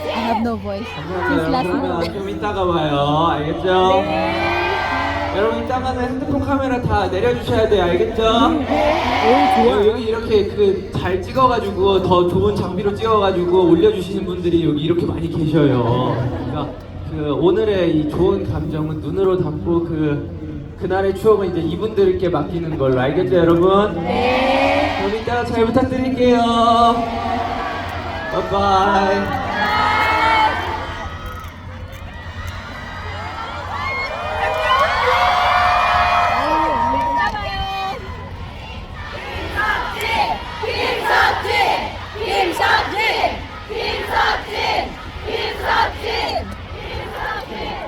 I have no voice. Since last 그러면 night. 좀 이따가 봐요. 알겠죠? 여러분 이따가는 핸드폰 카메라 다 내려주셔야 돼요. 알겠죠? 여기 이렇게 잘 찍어가지고 더 좋은 장비로 찍어가지고 올려주시는 분들이 여기 이렇게 많이 계셔요. 그러니까 오늘의 이 좋은 감정은 눈으로 담고 그날의 추억은 이제 이분들께 맡기는 걸로. 알겠죠, 여러분? 네. 그럼 이따가 잘 부탁드릴게요. 바이바이.